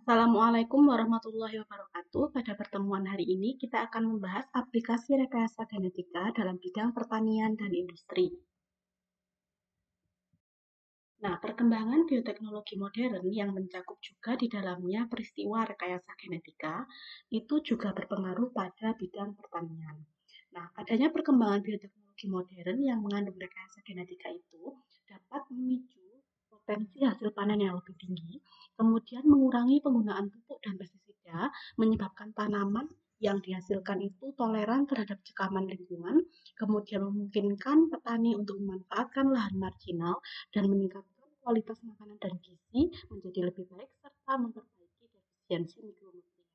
Assalamualaikum warahmatullahi wabarakatuh. Pada pertemuan hari ini, kita akan membahas aplikasi rekayasa genetika dalam bidang pertanian dan industri. Nah, perkembangan bioteknologi modern yang mencakup juga di dalamnya peristiwa rekayasa genetika itu juga berpengaruh pada bidang pertanian. Nah, adanya perkembangan bioteknologi modern yang mengandung rekayasa genetika itu dapat memicu potensi hasil panen yang lebih tinggi, kemudian mengurangi penggunaan pupuk dan pestisida, menyebabkan tanaman yang dihasilkan itu toleran terhadap cekaman lingkungan, kemudian memungkinkan petani untuk memanfaatkan lahan marginal dan meningkatkan kualitas makanan dan gizi menjadi lebih baik serta memperbaiki defisiensi mikronutrien.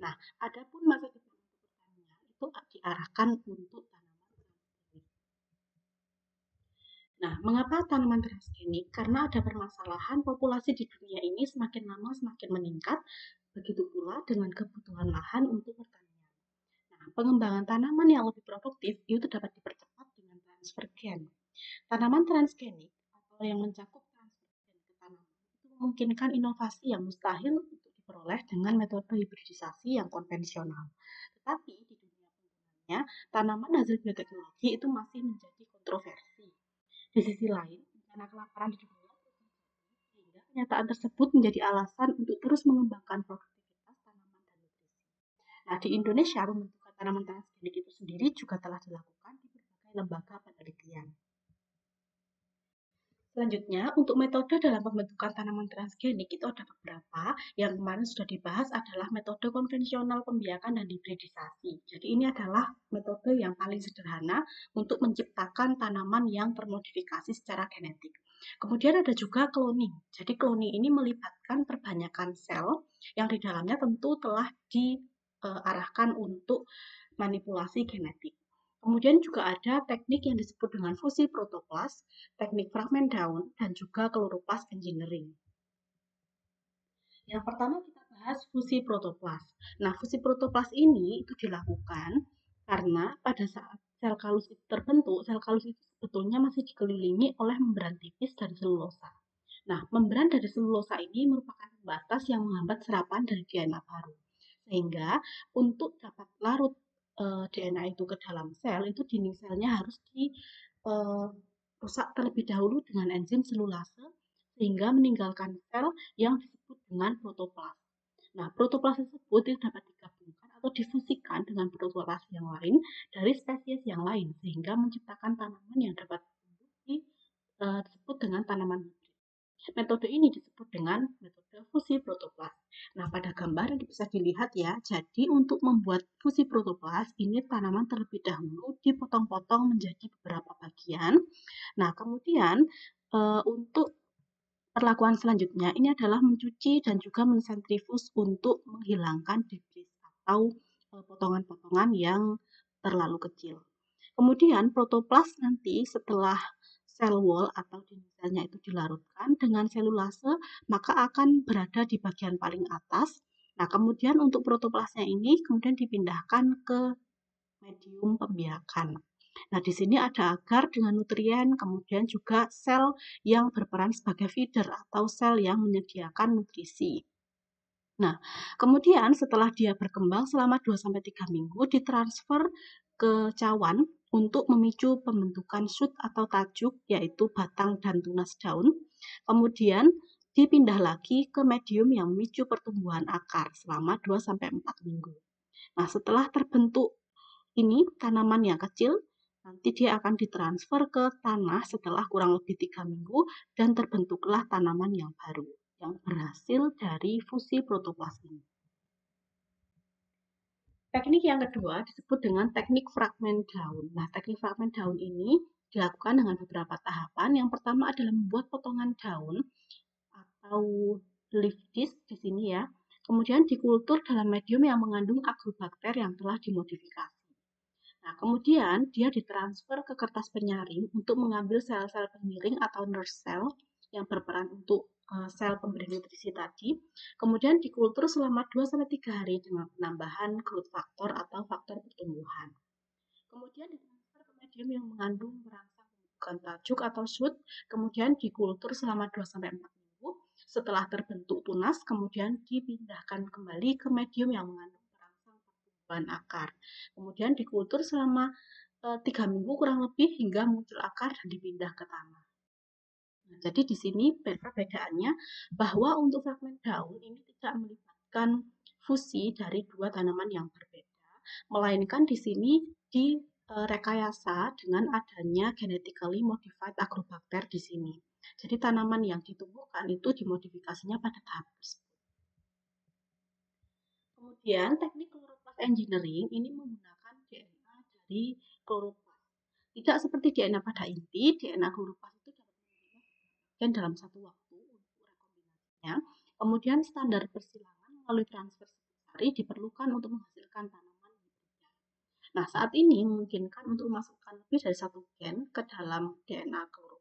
Nah, adapun masa depan untuk pertanian itu diarahkan untuk tanaman transgenik. Nah, mengapa tanaman transgenik? Karena ada permasalahan populasi di dunia ini semakin lama semakin meningkat, begitu pula dengan kebutuhan lahan untuk pertanian. Nah, pengembangan tanaman yang lebih produktif itu dapat dipercepat dengan transfer gen. Tanaman transgenik atau yang mencakup transfer gen ke tanaman itu memungkinkan inovasi yang mustahil untuk diperoleh dengan metode hibridisasi yang konvensional. Tetapi di dunia penggunanya, tanaman hasil bioteknologi itu masih menjadi kontroversi. Di sisi lain, bencana kelaparan di dunia sehingga kenyataan tersebut menjadi alasan untuk terus mengembangkan produktivitas tanaman dan nutrisi. Nah, di Indonesia, pembentukan tanaman transgenik itu sendiri juga telah dilakukan di berbagai lembaga penelitian. Selanjutnya, untuk metode dalam pembentukan tanaman transgenik itu ada beberapa. Yang kemarin sudah dibahas adalah metode konvensional pembiakan dan hibridisasi. Jadi ini adalah metode yang paling sederhana untuk menciptakan tanaman yang termodifikasi secara genetik. Kemudian ada juga cloning. Jadi cloning ini melibatkan perbanyakan sel yang di dalamnya tentu telah diarahkan untuk manipulasi genetik. Kemudian juga ada teknik yang disebut dengan fusi protoplas, teknik fragmen daun, dan juga chloroplast engineering. Yang pertama kita bahas fusi protoplas. Nah, fusi protoplas ini itu dilakukan karena pada saat sel kalus itu terbentuk, sel kalus itu sebetulnya masih dikelilingi oleh membran tipis dari selulosa. Nah, membran dari selulosa ini merupakan pembatas yang menghambat serapan dari DNA baru. Sehingga untuk dapat larut DNA itu ke dalam sel, itu dinding selnya harus dirusak terlebih dahulu dengan enzim selulase sehingga meninggalkan sel yang disebut dengan protoplas. Nah, protoplas tersebut dapat digabungkan atau difusikan dengan protoplas yang lain dari spesies yang lain sehingga menciptakan tanaman yang dapat disebut dengan tanaman hibrid. Metode ini disebut dengan metode fusi protoplas. Nah, pada gambar yang bisa dilihat ya, jadi untuk membuat fusi protoplas, ini tanaman terlebih dahulu dipotong-potong menjadi beberapa bagian. Nah, kemudian untuk perlakuan selanjutnya ini adalah mencuci dan juga mensentrifus untuk menghilangkan debris atau potongan-potongan yang terlalu kecil. Kemudian protoplas nanti setelah sel wall atau dinding selnya itu dilarutkan dengan selulase, maka akan berada di bagian paling atas. Nah, kemudian untuk protoplasnya ini kemudian dipindahkan ke medium pembiakan. Nah, di sini ada agar dengan nutrien, kemudian juga sel yang berperan sebagai feeder atau sel yang menyediakan nutrisi. Nah, kemudian setelah dia berkembang selama 2-3 minggu, ditransfer ke cawan untuk memicu pembentukan shoot atau tajuk, yaitu batang dan tunas daun. Kemudian dipindah lagi ke medium yang memicu pertumbuhan akar selama 2-4 minggu. Nah, setelah terbentuk ini tanaman yang kecil, nanti dia akan ditransfer ke tanah setelah kurang lebih 3 minggu dan terbentuklah tanaman yang baru yang berhasil dari fusi protoplas ini. Teknik yang kedua disebut dengan teknik fragmen daun. Nah, teknik fragmen daun ini dilakukan dengan beberapa tahapan. Yang pertama adalah membuat potongan daun atau leaf disc di sini ya. Kemudian dikultur dalam medium yang mengandung agrobakter yang telah dimodifikasi. Nah, kemudian dia ditransfer ke kertas penyaring untuk mengambil sel-sel pengiring atau nurse cell yang berperan untuk sel pemberi nutrisi tadi. Kemudian dikultur selama 2-3 hari dengan penambahan growth factor atau faktor pertumbuhan. Kemudian ditransfer ke medium yang mengandung merangsang pembentukan tajuk atau shoot, kemudian dikultur selama 2-4 minggu Setelah terbentuk tunas, kemudian dipindahkan kembali ke medium yang mengandung perangsang pertumbuhan akar. Kemudian dikultur selama 3 minggu kurang lebih hingga muncul akar dan dipindah ke tanah. Nah, jadi di sini perbedaannya bahwa untuk fragmen daun ini tidak melibatkan fusi dari dua tanaman yang berbeda, melainkan di sini direkayasa dengan adanya genetically modified agrobacter di sini. Jadi tanaman yang ditumbuhkan itu dimodifikasinya pada tahap tersebut. Kemudian teknik chloroplast engineering ini menggunakan DNA dari chloroplast. Tidak seperti DNA pada inti, DNA chloroplast itu dapat menerima dalam satu waktu untuk rekombinasinya. Kemudian standar persilangan melalui transfer sari diperlukan untuk menghasilkan tanaman hibrida. Nah, saat ini memungkinkan untuk memasukkan lebih dari satu gen ke dalam DNA chloroplast.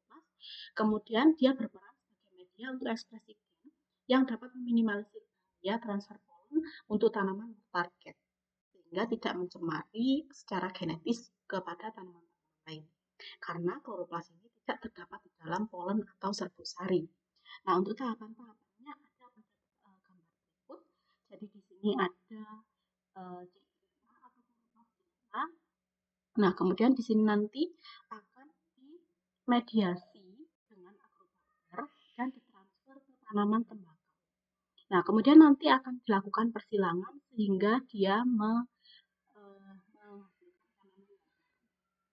Kemudian dia berperan sebagai media untuk ekspresi gen yang dapat meminimalisir bahaya transfer polen untuk tanaman target, sehingga tidak mencemari secara genetis kepada tanaman lain. Karena chloroplast ini tidak terdapat di dalam polen atau serbuk sari. Nah, untuk tahapan-tahapannya ada pada gambar berikut. Jadi di sini ada Nah, kemudian di sini nanti akan dimediasi dengan agrobakter dan ditransfer ke tanaman tembakau. Nah, kemudian nanti akan dilakukan persilangan sehingga dia menghasilkan tanaman.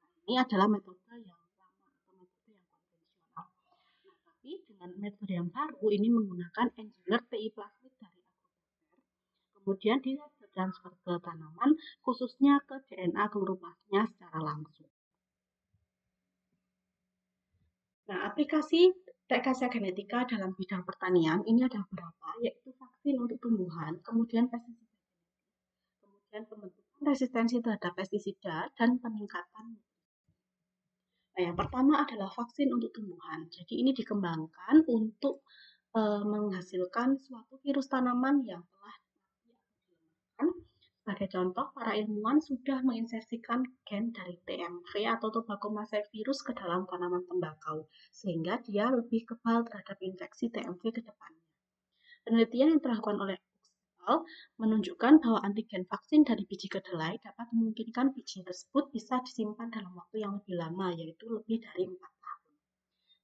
Nah, ini adalah metode yang lama atau metode yang konvensional. Nah, tapi dengan metode yang baru ini menggunakan engineered TI plasmid dari agrobakter. Kemudian ditransfer ke tanaman, khususnya ke DNA chloroplastnya secara langsung. Nah, aplikasi rekayasa genetika dalam bidang pertanian ini ada beberapa, yaitu vaksin untuk tumbuhan, kemudian pestisida, kemudian pembentukan resistensi terhadap pestisida, dan peningkatan. Nah, yang pertama adalah vaksin untuk tumbuhan. Jadi ini dikembangkan untuk menghasilkan suatu virus tanaman yang telah dilemahkan. Sebagai contoh, para ilmuwan sudah menginsersikan gen dari TMV atau tobacco virus ke dalam tanaman tembakau, sehingga dia lebih kebal terhadap infeksi TMV ke depannya. Penelitian yang dilakukan oleh Oxford menunjukkan bahwa antigen vaksin dari biji kedelai dapat memungkinkan biji tersebut bisa disimpan dalam waktu yang lebih lama, yaitu lebih dari 4 tahun.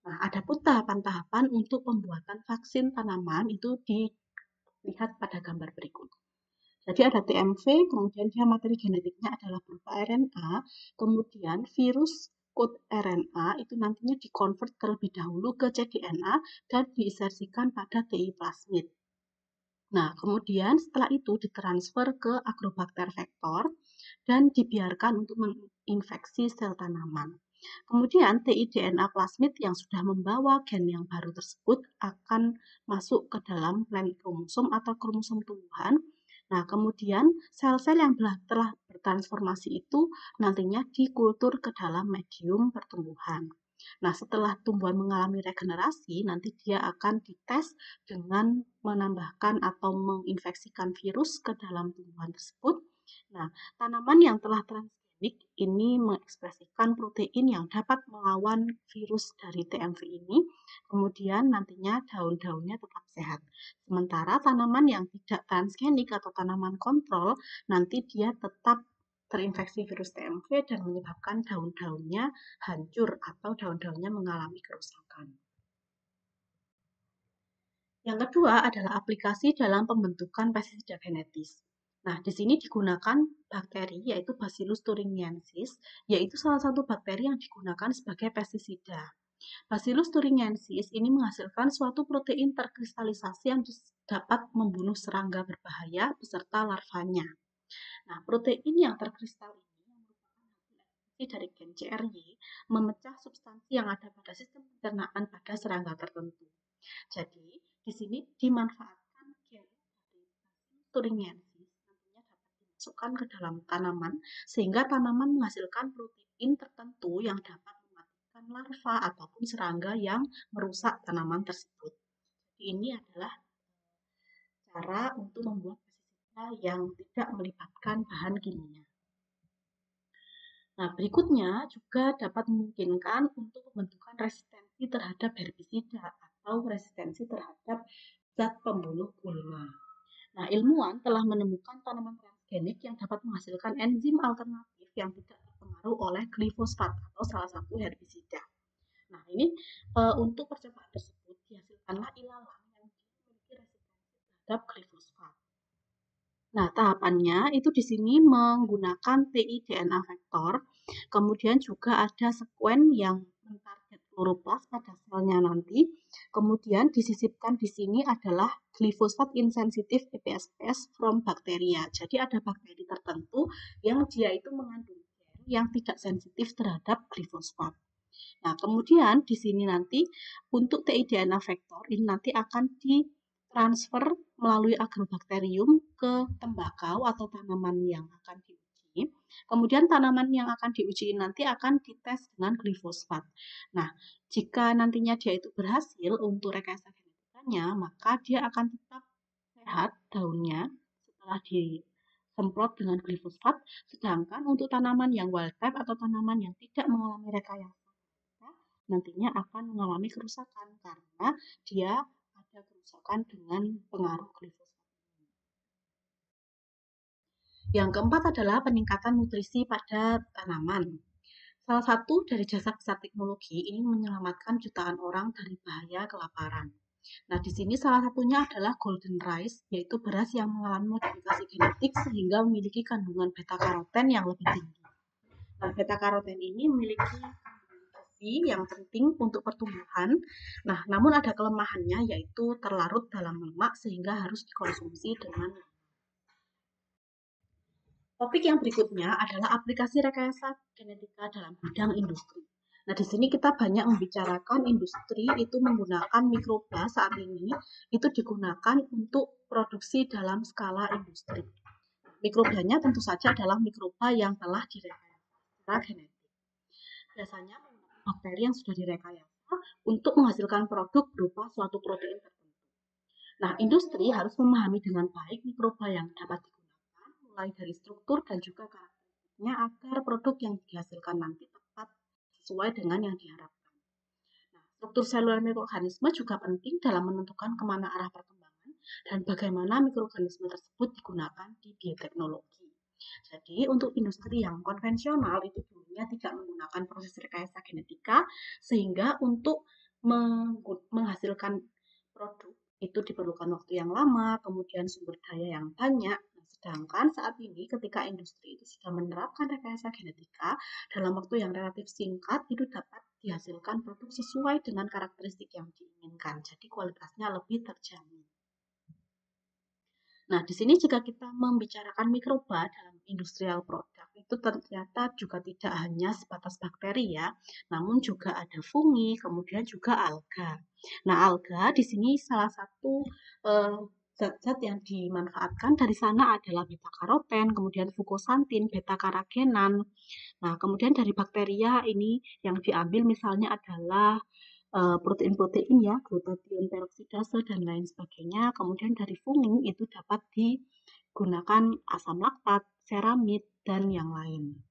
Nah, ada pun tahapan-tahapan untuk pembuatan vaksin tanaman itu dilihat pada gambar berikut. Jadi ada TMV, kemudian dia materi genetiknya adalah berupa RNA, kemudian virus kode RNA itu nantinya dikonvert terlebih dahulu ke cDNA dan diinsersikan pada TI plasmid. Nah, kemudian setelah itu ditransfer ke agrobakter vektor dan dibiarkan untuk menginfeksi sel tanaman. Kemudian TI DNA plasmid yang sudah membawa gen yang baru tersebut akan masuk ke dalam plant kromosom atau kromosom tumbuhan. Nah, kemudian sel-sel yang telah bertransformasi itu nantinya dikultur ke dalam medium pertumbuhan. Nah, setelah tumbuhan mengalami regenerasi, nanti dia akan dites dengan menambahkan atau menginfeksikan virus ke dalam tumbuhan tersebut. Nah, tanaman yang telah transgenik ini mengekspresikan protein yang dapat melawan virus dari TMV ini, kemudian nantinya daun-daunnya tetap sehat. Sementara tanaman yang tidak transgenik atau tanaman kontrol, nanti dia tetap terinfeksi virus TMV dan menyebabkan daun-daunnya hancur atau daun-daunnya mengalami kerusakan. Yang kedua adalah aplikasi dalam pembentukan pestisida genetis. Nah, di sini digunakan bakteri yaitu Bacillus thuringiensis, yaitu salah satu bakteri yang digunakan sebagai pestisida. Bacillus thuringiensis ini menghasilkan suatu protein terkristalisasi yang dapat membunuh serangga berbahaya beserta larvanya. Nah, protein yang terkristal ini merupakan hasil dari gen CRY memecah substansi yang ada pada sistem pencernaan pada serangga tertentu. Jadi, di sini dimanfaatkan gen dari thuringiensis nantinya dapat dimasukkan ke dalam tanaman sehingga tanaman menghasilkan protein tertentu yang dapat mematikan larva ataupun serangga yang merusak tanaman tersebut. Jadi, ini adalah cara untuk membuat pestisida yang tidak melibatkan bahan kimia. Nah, berikutnya juga dapat memungkinkan untuk pembentukan resistensi terhadap herbisida atau resistensi terhadap zat pembunuh gulma. Nah, ilmuwan telah menemukan tanaman transgenik yang dapat menghasilkan enzim alternatif yang tidak terpengaruh oleh glifosat atau salah satu herbisida. Nah, ini untuk percobaan tersebut dihasilkanlah ilalang yang memiliki resistensi terhadap glifosat. Nah, tahapannya itu di sini menggunakan TI-DNA vektor, kemudian juga ada sekuen yang mentarget kloroplas pada selnya nanti, kemudian disisipkan di sini adalah glyphosate insensitive EPSPS from bacteria. Jadi ada bakteri tertentu yang dia itu mengandung gen yang tidak sensitif terhadap glifosat. Nah, kemudian di sini nanti untuk TI-DNA vektor ini nanti akan ditransfer melalui agrobakterium ke tembakau atau tanaman yang akan diuji. Kemudian tanaman yang akan diuji nanti akan dites dengan glifosat. Nah, jika nantinya dia itu berhasil untuk rekayasa genetikanya, maka dia akan tetap sehat daunnya setelah disemprot dengan glifosat. Sedangkan untuk tanaman yang wild type atau tanaman yang tidak mengalami rekayasa nantinya akan mengalami kerusakan karena dia ada kerusakan dengan pengaruh glifosat. Yang keempat adalah peningkatan nutrisi pada tanaman. Salah satu dari jasa besar teknologi ini menyelamatkan jutaan orang dari bahaya kelaparan. Nah, di sini salah satunya adalah golden rice, yaitu beras yang mengalami modifikasi genetik sehingga memiliki kandungan beta karoten yang lebih tinggi. Nah, beta karoten ini memiliki yang penting untuk pertumbuhan. Nah, namun ada kelemahannya yaitu terlarut dalam lemak sehingga harus dikonsumsi dengan. Topik yang berikutnya adalah aplikasi rekayasa genetika dalam bidang industri. Nah, di sini kita banyak membicarakan industri itu menggunakan mikroba saat ini itu digunakan untuk produksi dalam skala industri. Mikrobanya tentu saja adalah mikroba yang telah direkayasa secara genetik. Biasanya bakteri yang sudah direkayasa untuk menghasilkan produk berupa suatu protein tertentu. Nah, industri harus memahami dengan baik mikroba yang dapat digunakan, mulai dari struktur dan juga karakteristiknya agar produk yang dihasilkan nanti tepat sesuai dengan yang diharapkan. Nah, struktur seluler mikroorganisme juga penting dalam menentukan kemana arah perkembangan dan bagaimana mikroorganisme tersebut digunakan di bioteknologi. Jadi untuk industri yang konvensional itu dulunya tidak menggunakan proses rekayasa genetika sehingga untuk menghasilkan produk itu diperlukan waktu yang lama, kemudian sumber daya yang banyak. Nah, sedangkan saat ini ketika industri itu sudah menerapkan rekayasa genetika dalam waktu yang relatif singkat itu dapat dihasilkan produk sesuai dengan karakteristik yang diinginkan. Jadi kualitasnya lebih terjamin. Nah, di sini jika kita membicarakan mikroba dalam industrial product, itu ternyata juga tidak hanya sebatas bakteri ya, namun juga ada fungi, kemudian juga alga. Nah, alga di sini salah satu zat-zat yang dimanfaatkan dari sana adalah beta karoten, kemudian fukosantin, beta karagenan. Nah, kemudian dari bakteria ini yang diambil misalnya adalah protein-protein ya, glutathione peroksidase dan lain sebagainya. Kemudian dari fungi itu dapat digunakan asam laktat, seramid, dan yang lain.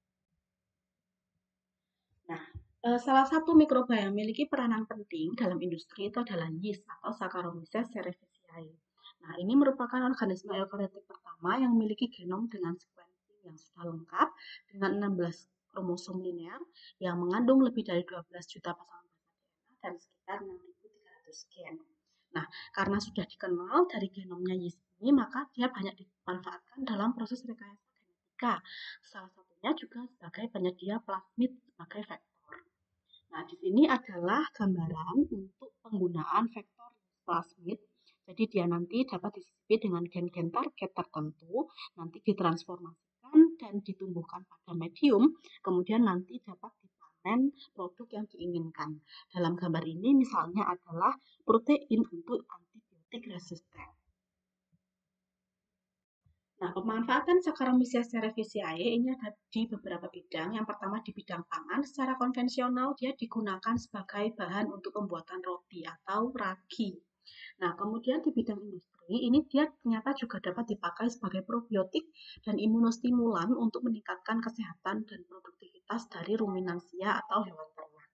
Nah, salah satu mikroba yang memiliki peranan penting dalam industri itu adalah yeast atau Saccharomyces cerevisiae. Nah, ini merupakan organisme eukariotik pertama yang memiliki genom dengan sequencing yang sudah lengkap dengan 16 kromosom linear yang mengandung lebih dari 12 juta pasangan dan sekitar 6.300 gen. Nah, karena sudah dikenal dari genomnya yeast ini, maka dia banyak dimanfaatkan dalam proses rekayasa genetika. Salah satunya juga sebagai penyedia plasmid sebagai vektor. Nah, di sini adalah gambaran untuk penggunaan vektor plasmid. Jadi dia nanti dapat disisipi dengan gen-gen target tertentu, nanti ditransformasikan dan ditumbuhkan pada medium, kemudian nanti dapat dipanen produk yang diinginkan. Dalam gambar ini misalnya adalah protein untuk antibiotik resisten. Nah, pemanfaatan Saccharomyces cerevisiae ini ada di beberapa bidang. Yang pertama di bidang pangan, secara konvensional dia digunakan sebagai bahan untuk pembuatan roti atau ragi. Nah, kemudian di bidang industri, ini dia ternyata juga dapat dipakai sebagai probiotik dan imunostimulan untuk meningkatkan kesehatan dan produktivitas dari ruminansia atau hewan ternak.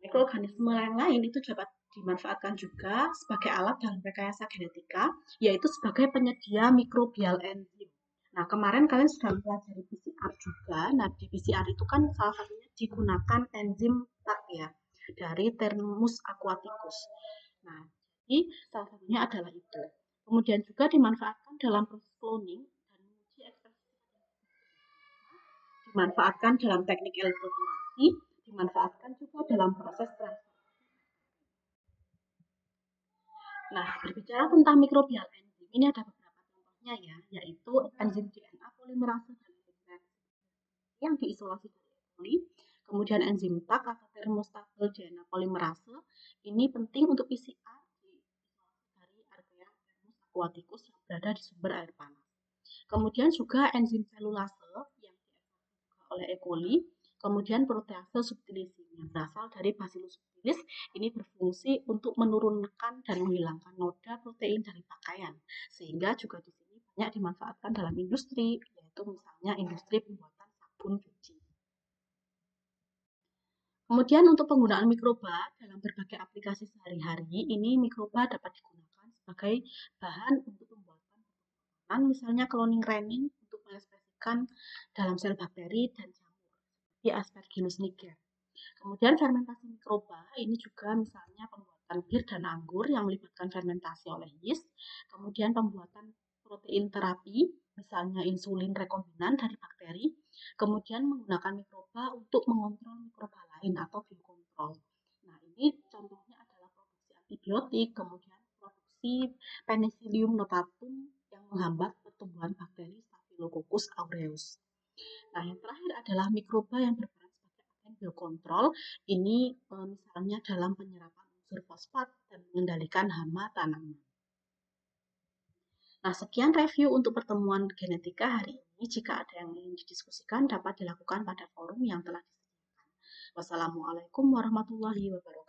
Mikroorganisme yang lain itu dapat dimanfaatkan juga sebagai alat dalam rekayasa genetika, yaitu sebagai penyedia mikrobial enzim. Nah, kemarin kalian sudah mempelajari PCR juga. Nah, di PCR itu kan salah satunya digunakan enzim TAC ya, dari Thermus aquaticus. Nah, jadi salah satunya adalah itu. Kemudian juga dimanfaatkan dalam proses cloning dan menguji ekspresi, dimanfaatkan dalam teknik elektroforesi, dimanfaatkan juga dalam proses transfer. Nah, berbicara tentang mikrobial enzim, ini ada beberapa contohnya ya, yaitu enzim DNA polimerase dan enzim yang diisolasi dari E. coli, kemudian enzim TAC atau thermostable DNA polimerase, ini penting untuk PCR dari Archaea thermus aquaticus yang berada di sumber air panas. Kemudian juga enzim selulase yang diekstrak oleh E. coli, kemudian protease subtilis yang berasal dari Bacillus subtilis, ini berfungsi untuk menurunkan dan menghilangkan noda protein dari pakaian, sehingga juga di sini banyak dimanfaatkan dalam industri, yaitu misalnya industri pembuatan sabun cuci. Kemudian untuk penggunaan mikroba dalam berbagai aplikasi sehari-hari, ini mikroba dapat digunakan sebagai bahan untuk pembuatan makanan, misalnya cloning reining untuk mengekspresikan dalam sel bakteri dan jamur, seperti Aspergillus niger. Kemudian fermentasi mikroba ini juga misalnya pembuatan bir dan anggur yang melibatkan fermentasi oleh yeast, kemudian pembuatan protein terapi, misalnya insulin rekombinan dari bakteri, kemudian menggunakan mikroba untuk mengontrol mikroba lain atau biokontrol. Nah, ini contohnya adalah produksi antibiotik, kemudian produksi Penicillium notatum yang menghambat pertumbuhan bakteri Staphylococcus aureus. Nah, yang terakhir adalah mikroba yang berperan sebagai agen biokontrol. Ini misalnya dalam penyerapan unsur fosfat dan mengendalikan hama tanaman. Nah, sekian review untuk pertemuan genetika hari ini. Jika ada yang ingin didiskusikan, dapat dilakukan pada forum yang telah disediakan. Wassalamualaikum warahmatullahi wabarakatuh.